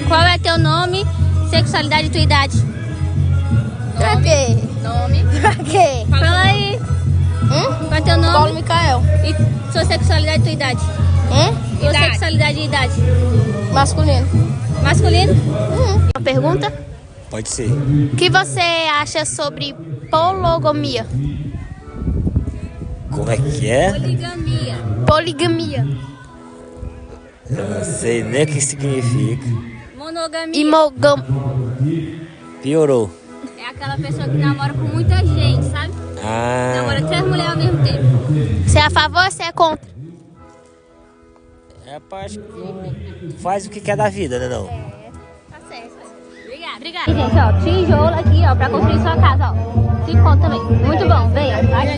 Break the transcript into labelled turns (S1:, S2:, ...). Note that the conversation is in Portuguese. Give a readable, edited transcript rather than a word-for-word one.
S1: Qual é teu nome, sexualidade e tua idade?
S2: Pra quê?
S1: Nome.
S2: Pra quê?
S1: Fala aí. Qual é teu nome?
S2: Paulo Micael.
S1: E sua sexualidade e tua idade? Sua sexualidade e idade?
S2: Masculino.
S1: Masculino? Uma pergunta?
S3: Pode ser.
S1: O que você acha sobre poligamia?
S3: Como é que é?
S1: Poligamia.
S2: Poligamia.
S3: Eu não sei nem o que significa.
S1: Monogamia.
S3: Piorou.
S1: É aquela pessoa que namora com muita gente, sabe? Namora 3 mulheres ao mesmo tempo. Você é a favor ou você é contra?
S3: É, acho que faz o que quer da vida, né não?
S1: Tá certo. Obrigada. Gente, ó, tijolo aqui, ó, pra construir sua casa, ó. 5 conto também. Muito bom, venha. Vai.